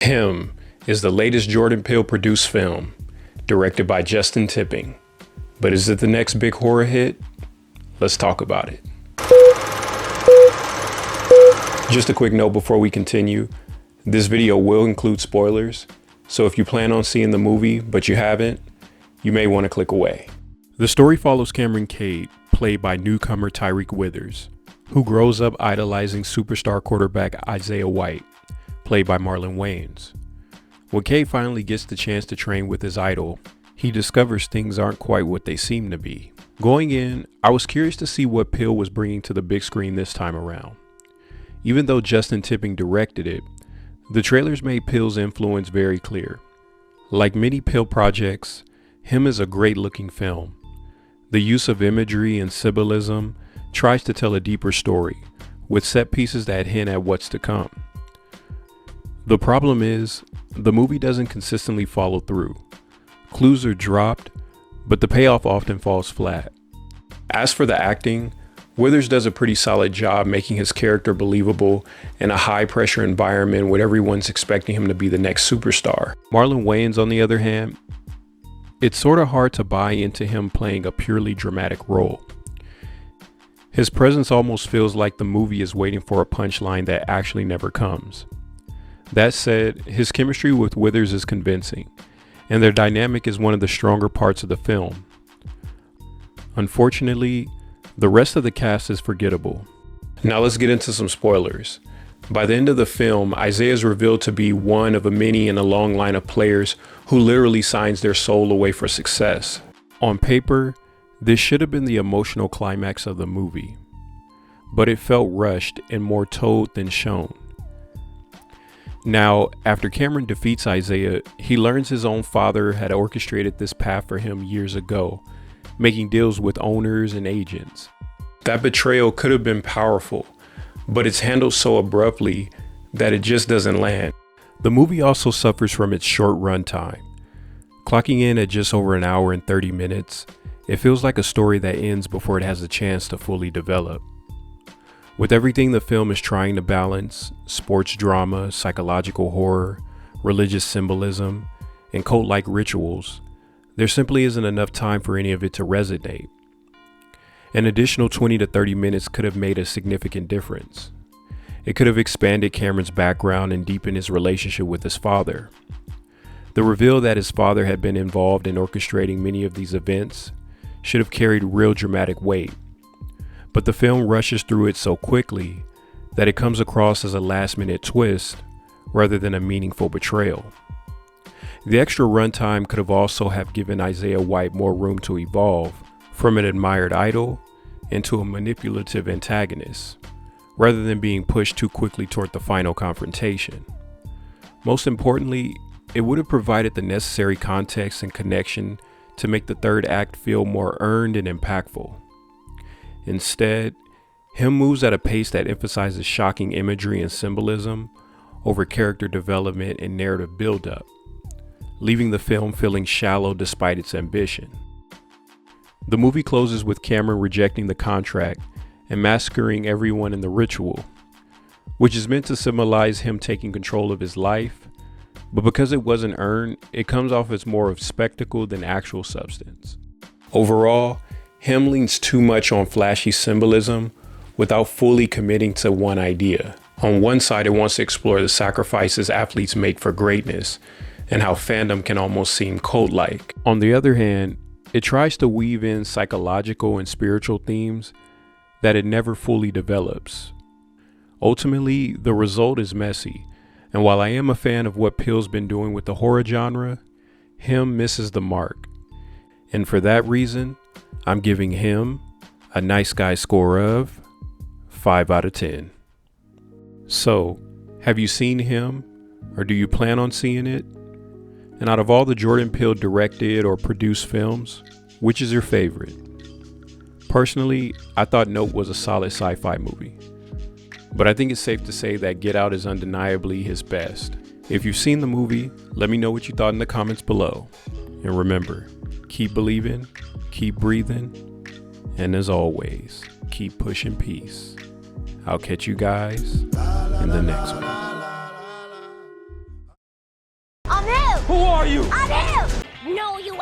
Him is the latest Jordan Peele produced film, directed by Justin Tipping. But is it the next big horror hit? Let's talk about it. Just a quick note before we continue. This video will include spoilers, so if you plan on seeing the movie but you haven't, you may want to click away. The story follows Cameron Cade, played by newcomer Tyreek Withers, who grows up idolizing superstar quarterback Isaiah White, played by Marlon Wayans. When Cade finally gets the chance to train with his idol, he discovers things aren't quite what they seem to be. Going in, I was curious to see what Peele was bringing to the big screen this time around. Even though Justin Tipping directed it, the trailers made Peele's influence very clear. Like many Peele projects, Him is a great looking film. The use of imagery and symbolism tries to tell a deeper story, with set pieces that hint at what's to come. The problem is, the movie doesn't consistently follow through. Clues are dropped, but the payoff often falls flat. As for the acting, Withers does a pretty solid job making his character believable in a high-pressure environment where everyone's expecting him to be the next superstar. Marlon Wayans, on the other hand, it's sort of hard to buy into him playing a purely dramatic role. His presence almost feels like the movie is waiting for a punchline that actually never comes. That said, his chemistry with Withers is convincing, and their dynamic is one of the stronger parts of the film. Unfortunately, the rest of the cast is forgettable. Now let's get into some spoilers. By the end of the film, Isaiah is revealed to be one of a many in a long line of players who literally signs their soul away for success. On paper, this should have been the emotional climax of the movie, but it felt rushed and more told than shown. Now, after Cameron defeats Isaiah, he learns his own father had orchestrated this path for him years ago, making deals with owners and agents. That betrayal could have been powerful, but it's handled so abruptly that it just doesn't land. The movie also suffers from its short runtime. Clocking in at just over an hour and 30 minutes, it feels like a story that ends before it has a chance to fully develop. With everything the film is trying to balance, sports drama, psychological horror, religious symbolism, and cult-like rituals, there simply isn't enough time for any of it to resonate. An additional 20 to 30 minutes could have made a significant difference. It could have expanded Cameron's background and deepened his relationship with his father. The reveal that his father had been involved in orchestrating many of these events should have carried real dramatic weight. But the film rushes through it so quickly that it comes across as a last-minute twist rather than a meaningful betrayal. The extra runtime could have also have given Isaiah White more room to evolve from an admired idol into a manipulative antagonist, rather than being pushed too quickly toward the final confrontation. Most importantly, it would have provided the necessary context and connection to make the third act feel more earned and impactful. Instead, Him moves at a pace that emphasizes shocking imagery and symbolism over character development and narrative buildup, leaving the film feeling shallow despite its ambition. The movie closes with Cameron rejecting the contract and massacring everyone in the ritual, which is meant to symbolize him taking control of his life, but because it wasn't earned, it comes off as more of spectacle than actual substance. Overall, Him leans too much on flashy symbolism without fully committing to one idea. On one side, it wants to explore the sacrifices athletes make for greatness and how fandom can almost seem cult-like. On the other hand, it tries to weave in psychological and spiritual themes that it never fully develops. Ultimately, the result is messy, and while I am a fan of what Peele's been doing with the horror genre, Him misses the mark. And for that reason, I'm giving Him a nice guy score of 5 out of 10. So, have you seen Him, or do you plan on seeing it? And out of all the Jordan Peele directed or produced films, which is your favorite? Personally, I thought Nope was a solid sci-fi movie, but I think it's safe to say that Get Out is undeniably his best. If you've seen the movie, let me know what you thought in the comments below. And remember, keep believing, keep breathing, and as always, keep pushing peace. I'll catch you guys in the next one. are you? I'm him! No, you